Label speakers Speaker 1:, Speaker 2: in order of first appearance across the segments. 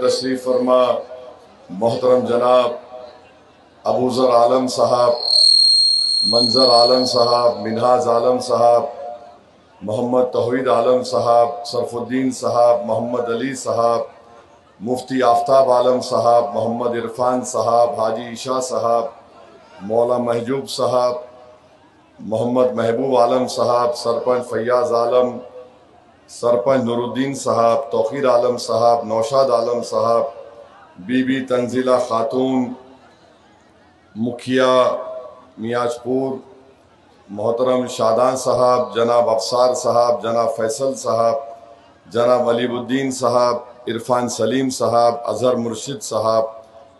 Speaker 1: तशरीफ़ फरमा मोहतरम जनाब अबूज़र आलम साहब, मंजर आलम साहब, मिनहाज आलम साहब, मोहम्मद तौहीद आलम साहब, सरफुद्दीन साहब, मोहम्मद अली साहब, मुफ्ती आफ्ताब आलम साहब, मोहम्मद इरफान साहब, हाजी ईशा साहब, मौला महजूब साहब, मोहम्मद महबूब आलम साहब, सरपंच फैयाज आलम, सरपंच नूरुद्दीन साहब, तौक़ीर आलम साहब, नौशाद आलम साहब, बीबी तंजीला खातून, मुखिया मियाजपुर, मोहतरम शादान साहब, जनाब अफसार साहब, जनाब फैसल साहब, जनाब अलीबुद्दीन साहब, इरफान सलीम साहब, अजहर मुर्शिद साहब,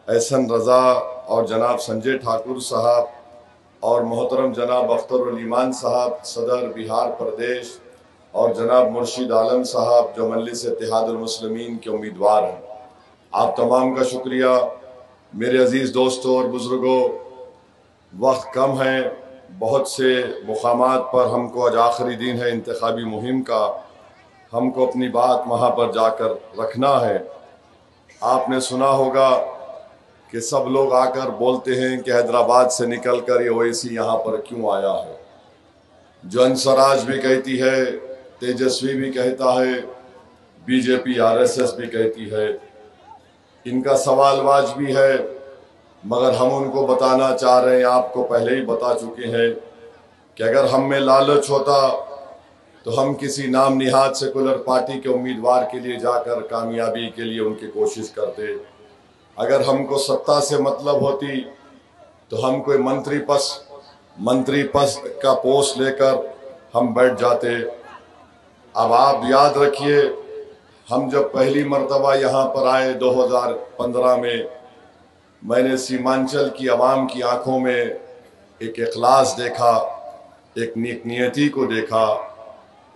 Speaker 1: एहसन रज़ा और जनाब संजय ठाकुर साहब और मोहतरम जनाब अख्तरुल ईमान साहब सदर बिहार प्रदेश और जनाब मुर्शिद आलम साहब जो मजलिस इत्तेहादुल मुस्लिमीन के उम्मीदवार हैं, आप तमाम का शुक्रिया। मेरे अजीज़ दोस्तों और बुज़ुर्गों, वक्त कम है, बहुत से मुकामात पर हमको आज आखिरी दिन है इंतखाबी मुहिम का, हमको अपनी बात वहाँ पर जाकर रखना है। आपने सुना होगा कि सब लोग आकर बोलते हैं कि हैदराबाद से निकल कर ये ओवैसी यहाँ पर क्यों आया है। जो अंसराज भी कहती है, तेजस्वी भी कहता है, बीजेपी आरएसएस भी कहती है। इनका सवाल वाजबी है, मगर हम उनको बताना चाह रहे हैं, आपको पहले ही बता चुके हैं कि अगर हम में लालच होता तो हम किसी नाम निहाद सेकुलर पार्टी के उम्मीदवार के लिए जाकर कामयाबी के लिए उनकी कोशिश करते। अगर हमको सत्ता से मतलब होती तो हम कोई मंत्री पद का पोस्ट लेकर हम बैठ जाते। अब आप याद रखिए, हम जब पहली मर्तबा यहाँ पर आए 2015 में, मैंने सीमांचल की आवाम की आंखों में एक इखलास देखा, एक नेकनियती को देखा।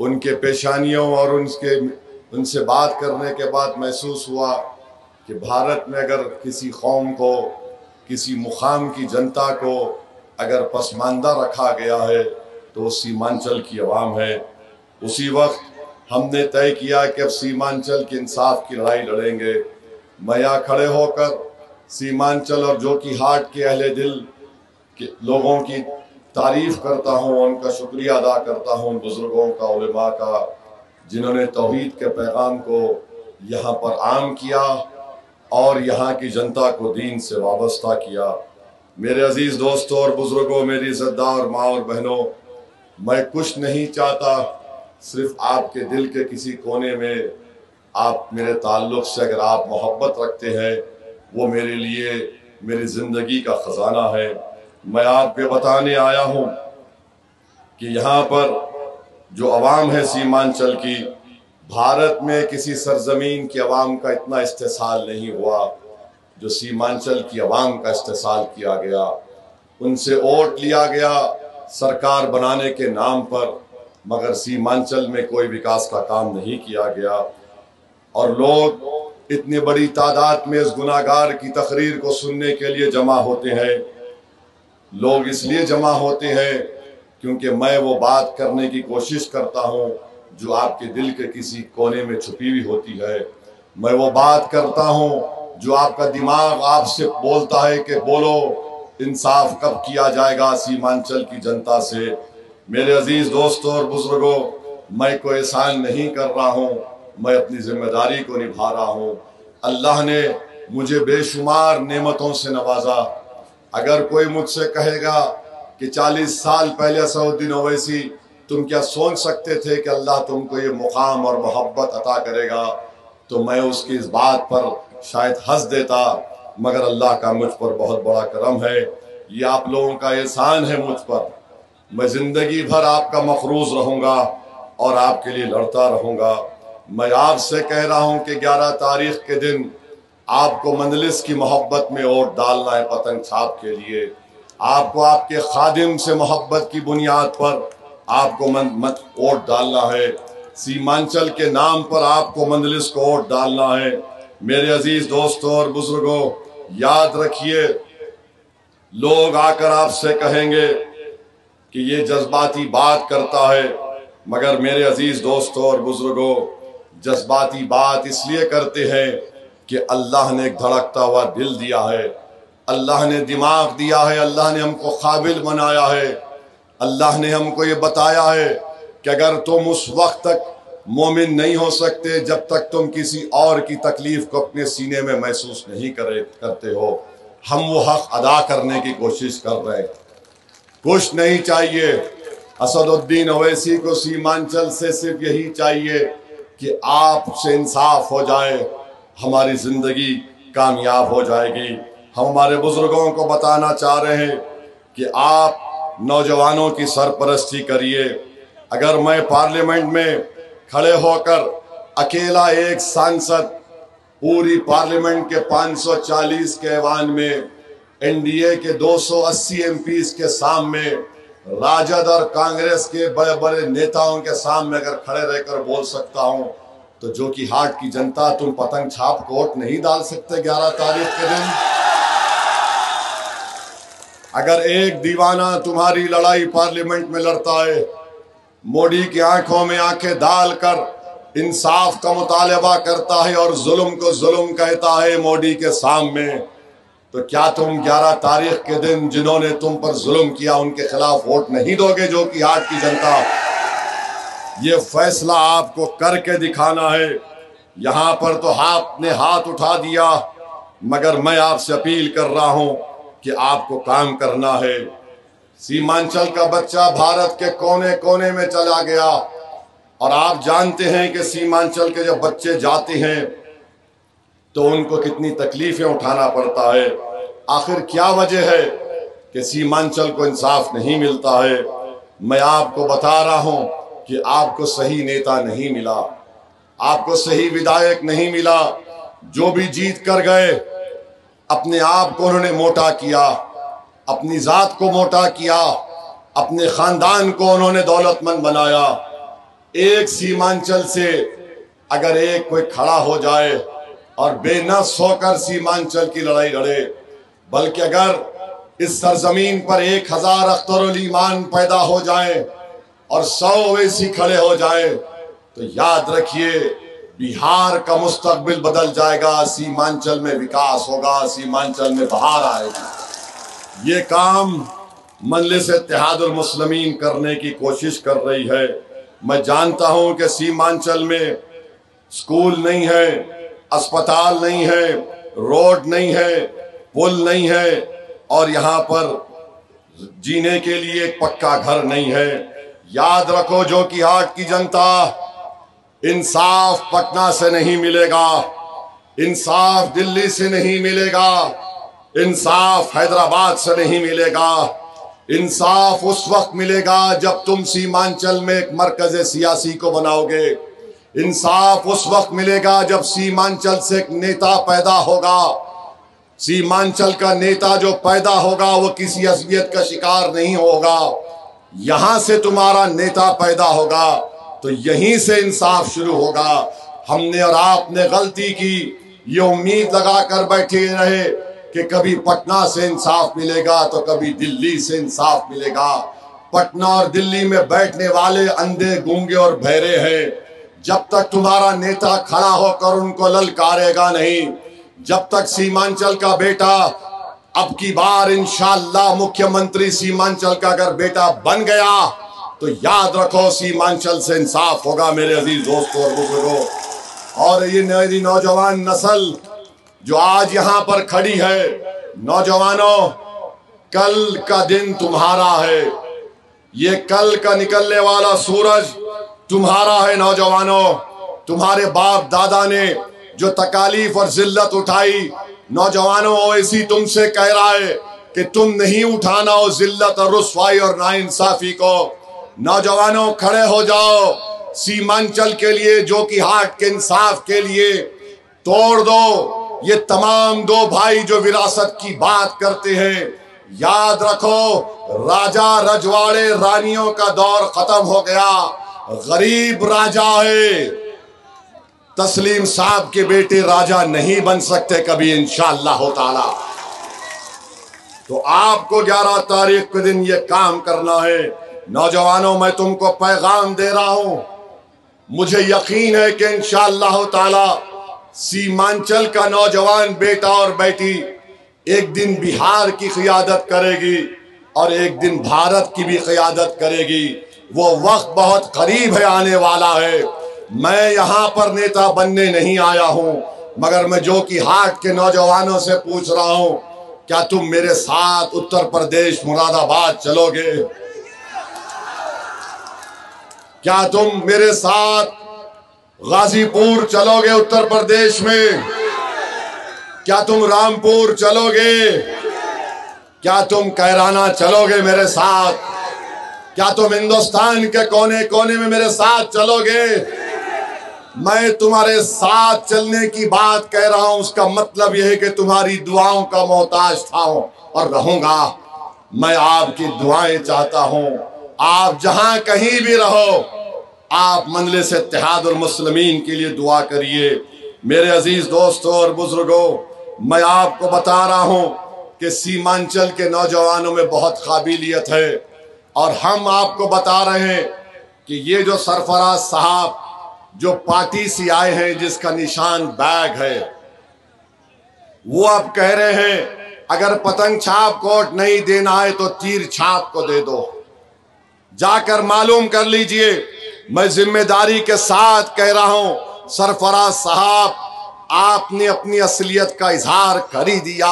Speaker 1: उनके पेशानियों और उनसे बात करने के बाद महसूस हुआ कि भारत में अगर किसी कौम को, किसी मुकाम की जनता को अगर पसमानदा रखा गया है तो वो सीमांचल की आवाम है। उसी वक्त हमने तय किया कि अब सीमांचल के इंसाफ की लड़ाई लड़ेंगे। मैं यहाँ खड़े होकर सीमांचल और जोकीहाट के अहले दिल के लोगों की तारीफ करता हूँ, उनका शुक्रिया अदा करता हूँ, बुजुर्गों का, उलेमा का, जिन्होंने तौहीद के पैगाम को यहाँ पर आम किया और यहाँ की जनता को दीन से वाबस्ता किया। मेरे अजीज़ दोस्तों और बुजुर्गों, मेरी इज़्ज़तदार माँ और बहनों, मैं कुछ नहीं चाहता, सिर्फ आपके दिल के किसी कोने में आप मेरे ताल्लुक़ से अगर आप मोहब्बत रखते हैं, वो मेरे लिए मेरी ज़िंदगी का ख़जाना है। मैं आपको बताने आया हूँ कि यहाँ पर जो अवाम है सीमांचल की, भारत में किसी सरजमीन की अवाम का इतना इस्तेसाल नहीं हुआ जो सीमांचल की अवाम का इस्तेसाल किया गया। उनसे वोट लिया गया सरकार बनाने के नाम पर, मगर सीमांचल में कोई विकास का काम नहीं किया गया। और लोग इतनी बड़ी तादाद में इस गुनाहगार की तकरीर को सुनने के लिए जमा होते हैं। लोग इसलिए जमा होते हैं क्योंकि मैं वो बात करने की कोशिश करता हूँ जो आपके दिल के किसी कोने में छुपी हुई होती है। मैं वो बात करता हूँ जो आपका दिमाग आपसे बोलता है कि बोलो, इंसाफ कब किया जाएगा सीमांचल की जनता से। मेरे अजीज दोस्तों और बुजुर्गों, मैं कोई एहसान नहीं कर रहा हूँ, मैं अपनी जिम्मेदारी को निभा रहा हूँ। अल्लाह ने मुझे बेशुमार नेमतों से नवाजा। अगर कोई मुझसे कहेगा कि 40 साल पहले असदुद्दीन ओवैसी तुम क्या सोच सकते थे कि अल्लाह तुमको ये मुकाम और मोहब्बत अता करेगा, तो मैं उसकी इस बात पर शायद हंस देता, मगर अल्लाह का मुझ पर बहुत बड़ा करम है। ये आप लोगों का एहसान है मुझ पर। मैं ज़िंदगी भर आपका मखरूज रहूँगा और आपके लिए लड़ता रहूँगा। मैं आपसे कह रहा हूँ कि 11 तारीख के दिन आपको मंजलिस की मोहब्बत में वोट डालना है, पतंग छाप के लिए। आपको आपके खादिम से मोहब्बत की बुनियाद पर आपको वोट डालना है। सीमांचल के नाम पर आपको मंजलिस को वोट डालना है। मेरे अजीज दोस्तों और बुजुर्गों, याद रखिए, लोग आकर आपसे कहेंगे कि ये जज्बाती बात करता है, मगर मेरे अजीज दोस्तों और बुजुर्गों, जज्बाती बात इसलिए करते हैं کہ اللہ نے ایک دھڑکتا ہوا دل دیا ہے، اللہ نے دماغ دیا ہے، اللہ نے ہم کو قابل بنایا ہے، اللہ نے ہم کو یہ بتایا ہے کہ اگر تم اس وقت تک مومن نہیں ہو سکتے جب تک تم کسی اور کی تکلیف کو اپنے سینے میں محسوس نہیں کرتے ہو۔ ہم وہ حق ادا کرنے کی کوشش کر رہے ہیں۔ کچھ نہیں چاہیے، اسد الدین اویسی کو سیمانچل سے صرف یہی چاہیے کہ آپ سے انصاف ہو جائے، ہماری زندگی کامیاب ہو جائے گی۔ ہم ہمارے بزرگوں کو بتانا چاہ رہے ہیں کہ آپ نوجوانوں کی سرپرستی کریے۔ اگر میں پارلیمنٹ میں کھڑے ہو کر اکیلا ایک سانسد پوری پارلیمنٹ کے 540 کے ایوان میں این ڈی اے کے 280 ایم پیز کے سامنے راجد اور کانگریس کے بڑے بڑے نیتاؤں کے سامنے اگر کھڑے رہ کر بول سکتا ہوں تو جو کہ ہاٹ کی جنتا، تم پتنگ چھاپ کوٹ نہیں ڈال سکتے 11 تاریخ کے دن؟ اگر ایک دیوانہ تمہاری لڑائی پارلیمنٹ میں لڑتا ہے، موڈی کی آنکھوں میں آنکھیں ڈال کر انصاف کا مطالبہ کرتا ہے اور ظلم کو ظلم کہتا ہے موڈی کے سامنے، تو کیا تم 11 تاریخ کے دن جنہوں نے تم پر ظلم کیا ان کے خلاف ووٹ نہیں دو گے؟ جو کہ ہاٹ کی جنتا، یہ فیصلہ آپ کو کر کے دکھانا ہے۔ یہاں پر تو آپ نے ہاتھ اٹھا دیا، مگر میں آپ سے اپیل کر رہا ہوں کہ آپ کو کام کرنا ہے۔ سیمانچل کا بچہ بھارت کے کونے کونے میں چلا گیا، اور آپ جانتے ہیں کہ سیمانچل کے جب بچے جاتے ہیں تو ان کو کتنی تکلیفیں اٹھانا پڑتا ہے۔ آخر کیا وجہ ہے کہ سیمانچل کو انصاف نہیں ملتا ہے؟ میں آپ کو بتا رہا ہوں کہ آپ کو صحیح نیتا نہیں ملا، آپ کو صحیح ودھایک نہیں ملا۔ جو بھی جیت کر گئے اپنے آپ کو انہوں نے موٹا کیا، اپنی ذات کو موٹا کیا، اپنے خاندان کو انہوں نے دولت مند بنایا۔ ایک سیمانچل سے اگر ایک کوئی کھڑا ہو جائے اور بے نفس ہو کر سیمانچل کی لڑائی لڑے، بلکہ اگر اس سرزمین پر 1000 اختر الایمان پیدا ہو جائیں اور 100 اویسی کھڑے ہو جائیں تو یاد رکھیے بہار کا مستقبل بدل جائے گا، سیمانچل میں وکاس ہوگا، سیمانچل میں بہار آئے گی۔ یہ کام مجلس اتحاد المسلمین کرنے کی کوشش کر رہی ہے۔ میں جانتا ہوں کہ سیمانچل میں سکول نہیں ہے، اسپتال نہیں ہے، روڈ نہیں ہے، پل نہیں ہے، اور یہاں پر جینے کے لیے ایک پکا گھر نہیں ہے۔ یاد رکھو جو کہ ہاٹ کی جنتا، انصاف پٹنہ سے نہیں ملے گا، انصاف دلی سے نہیں ملے گا، انصاف حیدرآباد سے نہیں ملے گا۔ انصاف اس وقت ملے گا جب تم سیمانچل میں ایک مرکز سیاسی کو بناؤ گے۔ انصاف اس وقت ملے گا جب سیمانچل سے ایک نیتا پیدا ہوگا۔ سیمانچل کا نیتا جو پیدا ہوگا وہ کسی عصبیت کا شکار نہیں ہوگا۔ یہاں سے تمہارا نیتا پیدا ہوگا تو یہیں سے انصاف شروع ہوگا۔ ہم نے اور آپ نے غلطی کی، یہ امید لگا کر بیٹھے رہے کہ کبھی پٹنہ سے انصاف ملے گا تو کبھی دلی سے انصاف ملے گا۔ پٹنہ اور دلی میں بیٹھنے والے اندھے، گونگے اور بہرے ہیں۔ جب تک تمہارا نیتا کھڑا ہو کر ان کو للکارے گا نہیں، جب تک سیمانچل کا بیٹا اب کی بار انشاءاللہ مکھیہ منتری سیمانچل کا اگر بیٹا بن گیا تو یاد رکھو سیمانچل سے انصاف ہوگا میرے عزیز دوستوں اور بزرگوں۔ اور یہ میری نوجوان نسل جو آج یہاں پر کھڑی ہے، نوجوانوں، کل کا دن تمہارا ہے، یہ کل کا نکلنے والا سورج تمہارا ہے۔ نوجوانوں، تمہارے باپ دادا نے جو تکالیف اور ذلت اٹھائی، نوجوانوں اویسی تم سے کہہ رہا ہے کہ تم نہیں اٹھانا ہو ذلت اور رسوائی اور ناانصافی کو۔ نوجوانوں کھڑے ہو جاؤ سیمانچل کے لیے، جو کہ ہاٹ کے انصاف کے لیے۔ توڑ دو یہ تمام دو بھائی جو وراثت کی بات کرتے ہیں۔ یاد رکھو راجہ رجواڑے رانیوں کا دور ختم ہو گیا، غریب راجہ ہے۔ تسلیم صاحب کے بیٹے راجہ نہیں بن سکتے کبھی انشاءاللہ تعالی۔ تو آپ کو 11 تاریخ کے دن یہ کام کرنا ہے۔ نوجوانوں، میں تم کو پیغام دے رہا ہوں، مجھے یقین ہے کہ انشاءاللہ تعالی सीमांचल का नौजवान बेटा और बेटी एक दिन बिहार की क़ियादत करेगी और एक दिन भारत की भी क़ियादत करेगी। वो वक्त बहुत करीब है, आने वाला है। मैं यहाँ पर नेता बनने नहीं आया हूँ, मगर मैं जो कि हाट के नौजवानों से पूछ रहा हूँ, क्या तुम मेरे साथ उत्तर प्रदेश मुरादाबाद चलोगे? क्या तुम मेरे साथ गाजीपुर चलोगे उत्तर प्रदेश में? क्या तुम रामपुर चलोगे? क्या तुम कैराना चलोगे मेरे साथ? क्या तुम हिंदुस्तान के कोने कोने में मेरे साथ चलोगे? मैं तुम्हारे साथ चलने की बात कह रहा हूं, उसका मतलब यह है कि तुम्हारी दुआओं का मोहताज था और रहूंगा। मैं आपकी दुआएं चाहता हूं। आप जहां कहीं भी रहो, आप मजलिस इत्तेहादुल मुस्लिमीन के लिए दुआ करिए। मेरे अजीज दोस्तों और बुजुर्गों, मैं आपको बता रहा हूं कि सीमांचल के नौजवानों में बहुत काबिलियत है, और हम आपको बता रहे हैं कि ये जो सरफराज साहब जो पार्टी से आए हैं, जिसका निशान बैग है, वो अब कह रहे हैं अगर पतंग छाप कोट नहीं देना है तो तीर छाप को दे दो। जाकर मालूम कर लीजिए। मैं जिम्मेदारी के साथ कह रहा हूं, सरफराज साहब, आपने अपनी असलियत का इजहार कर ही दिया।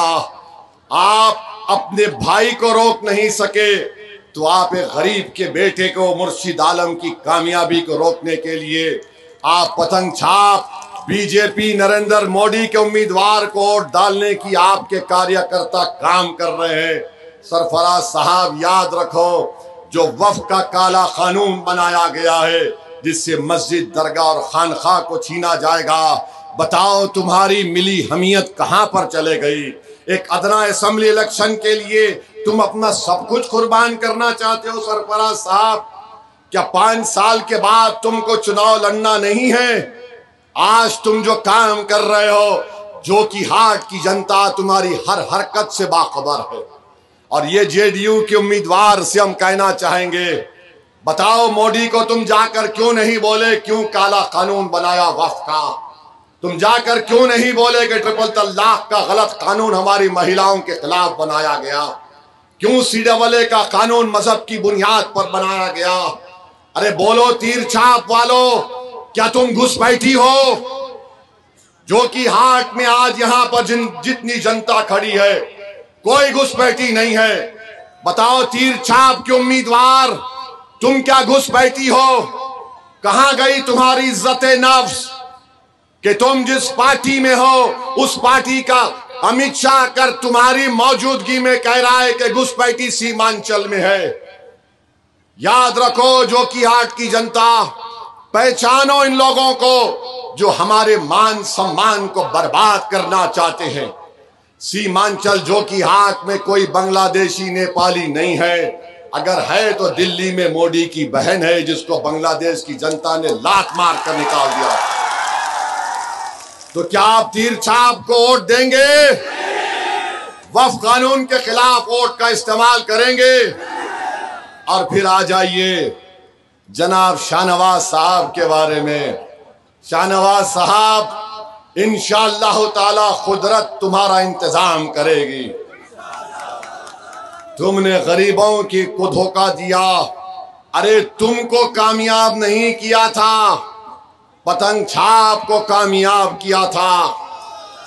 Speaker 1: आप अपने भाई को रोक नहीं सके, तो आप एक गरीब के बेटे को, मुर्शिद आलम की कामयाबी को रोकने के लिए आप पतंग छाप बीजेपी नरेंद्र मोदी के उम्मीदवार को वोट डालने की आपके कार्यकर्ता काम कर रहे हैं। सरफराज साहब, याद रखो, जो वफ़ का काला कानून बनाया गया है, जिससे मस्जिद, दरगाह और खानखा को छीना जाएगा, बताओ तुम्हारी मिली हमियत कहां पर चले गई? एक अदना असेंबली इलेक्शन के लिए तुम अपना सब कुछ कुर्बान करना चाहते हो सरफराज साहब? क्या 5 साल के बाद तुमको चुनाव लड़ना नहीं है? आज तुम जो काम कर रहे हो, जो कि हाट की जनता तुम्हारी हर हरकत से बाखबर है। और ये जेडीयू के उम्मीदवार से हम कहना चाहेंगे, बताओ मोदी को तुम जाकर क्यों नहीं बोले क्यों काला कानून बनाया वक्फ का? तुम जाकर क्यों नहीं बोले कि ट्रिपल तलाक का गलत कानून हमारी महिलाओं के खिलाफ बनाया गया? क्यों CAA का कानून मजहब की बुनियाद पर बनाया गया? अरे बोलो तीर छाप वालों, क्या तुम घुसपैठी हो? जो कि हाट में आज यहां पर जितनी जनता खड़ी है, कोई घुसपैठी नहीं है। बताओ तीर छाप के उम्मीदवार, तुम क्या घुसपैठी हो? कहां गई तुम्हारी इज्जत नफ्स कि तुम जिस पार्टी में हो, उस पार्टी का अमित शाह कर तुम्हारी मौजूदगी में कह रहा है कि घुसपैठी सीमांचल में है। याद रखो, जो कि हाट की जनता, पहचानो इन लोगों को जो हमारे मान सम्मान को बर्बाद करना चाहते हैं। सीमांचल जो कि हाट में कोई बांग्लादेशी, नेपाली नहीं है। अगर है तो दिल्ली में मोदी की बहन है, जिसको बांग्लादेश की जनता ने लात मार कर निकाल दिया। तो क्या आप तीर छाप को वोट देंगे? वक्फ कानून के खिलाफ वोट का इस्तेमाल करेंगे? और फिर आ जाइए जनाब शाहनवाज साहब के बारे में। शाहनवाज साहब, इंशाअल्लाह ताला खुदरत तुम्हारा इंतजाम करेगी। तुमने गरीबों की को धोखा दिया। अरे तुमको कामयाब नहीं किया था, पतंग छाप को कामयाब किया था।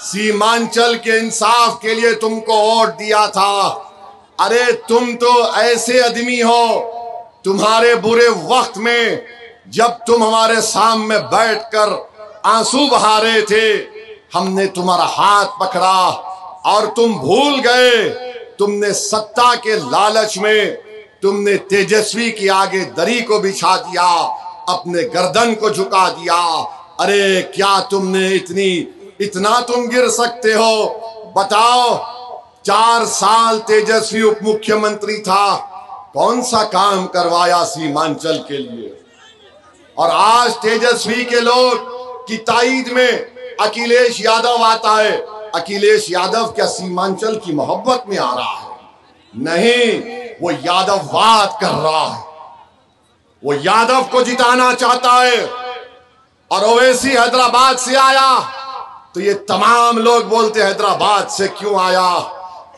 Speaker 1: सीमांचल के इंसाफ के लिए तुमको वोट दिया था। अरे तुम तो ऐसे आदमी हो, तुम्हारे बुरे वक्त में जब तुम हमारे सामने बैठकर आंसू बहा रहे थे, हमने तुम्हारा हाथ पकड़ा और तुम भूल गए। तुमने सत्ता के लालच में तुमने तेजस्वी के आगे दरी को बिछा दिया, अपने गर्दन को झुका दिया। अरे क्या तुमने इतना तुम गिर सकते हो? बताओ, 4 साल तेजस्वी उप मुख्यमंत्री था, कौन सा काम करवाया सीमांचल के लिए? और आज तेजस्वी के लोग की ताईद में अखिलेश यादव आता है। अखिलेश यादव क्या सीमांचल की मोहब्बत में आ रहा है? नहीं, वो यादववाद कर रहा है। वो यादव को जिताना चाहता है। और ओवैसी हैदराबाद से आया, تو یہ تمام لوگ بولتے حیدرآباد سے کیوں آیا؟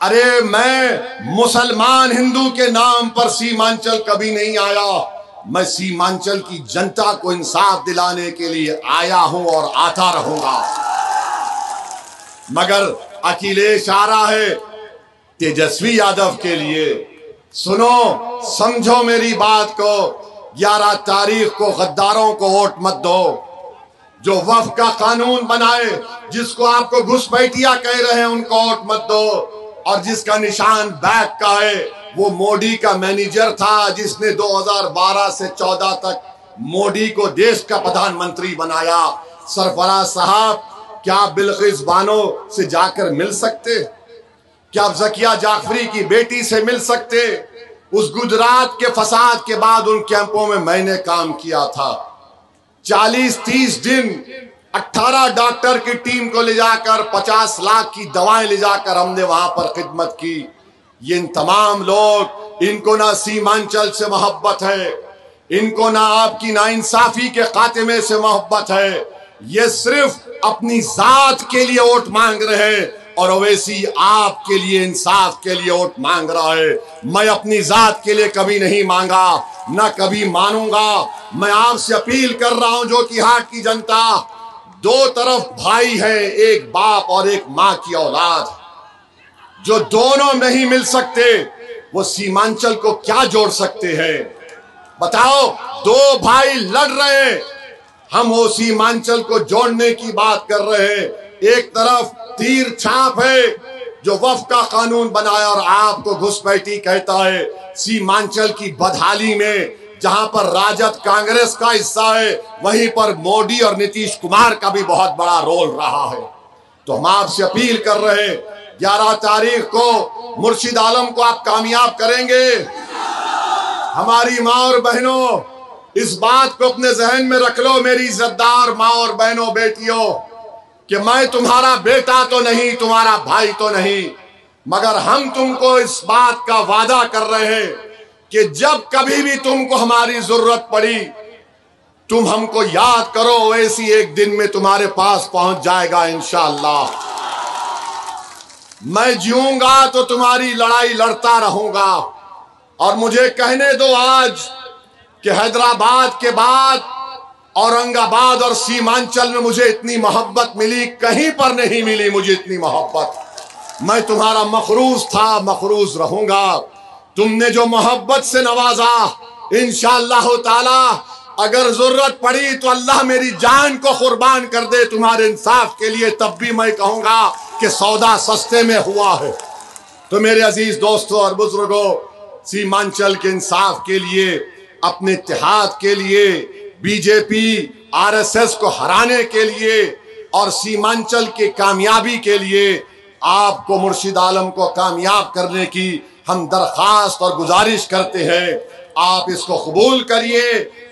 Speaker 1: ارے میں مسلمان ہندو کے نام پر سیمانچل کبھی نہیں آیا، میں سیمانچل کی جنتا کو انصاف دلانے کے لیے آیا ہوں اور آتا رہوں گا۔ مگر اکھلیش آ رہا ہے تیجسوی یادو کے لیے۔ سنو، سمجھو میری بات کو، 11 تاریخ کو غداروں کو ووٹ مت دو۔ جو وفد کا قانون بنائے، جس کو آپ کو گھسپیٹیا کہہ رہے ہیں، ان کو ووٹ مت دو۔ اور جس کا نشان بیک کا ہے، وہ مودی کا مینیجر تھا، جس نے 2012 سے 14 تک مودی کو دیش کا پردھان منتری بنایا۔ سرفراز صاحب، کیا آپ بلقیس بانو سے جا کر مل سکتے؟ کیا آپ ذکیہ جعفری کی بیٹی سے مل سکتے؟ اس گجرات کے فساد کے بعد ان کیمپوں میں نے کام کیا تھا۔ 40-30 دن 18 ڈاکٹر کی ٹیم کو لے جا کر 50 لاکھ کی دوائیں لے جا کر ہم نے وہاں پر خدمت کی۔ یہ ان تمام لوگ، ان کو نہ سیمانچل سے محبت ہے، ان کو نہ آپ کی ناانصافی کے خاتمے سے محبت ہے، یہ صرف اپنی ذات کے لیے ووٹ مانگ رہے ہیں، اور اویسی آپ کے لیے انصاف کے لیے ووٹ مانگ رہا ہے۔ میں اپنی ذات کے لیے کبھی نہیں مانگا، نہ کبھی مانوں گا۔ میں آپ سے اپیل کر رہا ہوں، جو کہ ہاٹ کی جنتا، دو طرف بھائی ہیں، ایک باپ اور ایک ماں کی اولاد، جو دونوں نہیں مل سکتے، وہ سیمانچل کو کیا جوڑ سکتے ہیں؟ بتاؤ، دو بھائی لڑ رہے ہیں، ہم وہ سیمانچل کو جوڑنے کی بات کر رہے ہیں۔ ایک طرف تیر چھاپ ہے جو وفد کا قانون بنایا اور آپ کو گھسپیٹی کہتا ہے۔ سیمانچل کی بدحالی میں جہاں پر راجد کانگریس کا حصہ ہے، وہیں پر مودی اور نتیش کمار کا بھی بہت بڑا رول رہا ہے۔ تو ہم آپ سے اپیل کر رہے ہیں، 11 تاریخ کو مرشد عالم کو آپ کامیاب کریں گے؟ ہماری ماں اور بہنوں، اس بات کو اپنے ذہن میں رکھ لو میری عزتدار ماں اور بہنوں، بیٹیوں، کہ میں تمہارا بیٹا تو نہیں، تمہارا بھائی تو نہیں، مگر ہم تم کو اس بات کا وعدہ کر رہے ہیں کہ جب کبھی بھی تم کو ہماری ضرورت پڑی، تم ہم کو یاد کرو، ایسی ایک دن میں تمہارے پاس پہنچ جائے گا انشاءاللہ۔ میں جیوں گا تو تمہاری لڑائی لڑتا رہوں گا۔ اور مجھے کہنے دو آج کہ حیدرآباد کے بعد اورنگ آباد اور سیمانچل میں مجھے اتنی محبت ملی، کہیں پر نہیں ملی مجھے اتنی محبت۔ میں تمہارا مخروض تھا، مخروض رہوں گا۔ تم نے جو محبت سے نوازا، انشاءاللہ تعالی اگر ضرورت پڑی تو اللہ میری جان کو قربان کر دے تمہارے انصاف کے لیے، تب بھی میں کہوں گا کہ سودا سستے میں ہوا ہے۔ تو میرے عزیز دوستوں اور بزرگوں، سیمانچل کے انصاف کے لیے، اپنے اتحاد کے لیے، بی جے پی RSS کو ہرانے کے لیے اور سیمانچل کی کامیابی کے لیے آپ کو مرشد عالم کو کامیاب کرنے کی ہم درخواست اور گزارش کرتے ہیں۔ آپ اس کو قبول کریے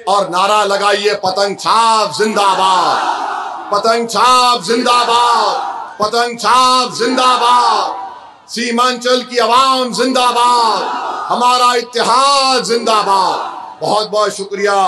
Speaker 1: اور نعرہ لگائیے، پتنگ چھاپ زندہ باد، پتنگ چھاپ زندہ باد، پتنگ چھاپ زندہ باد، سیمانچل کی عوام زندہ باد، ہمارا اتحاد زندہ باد۔ بہت بہت شکریہ۔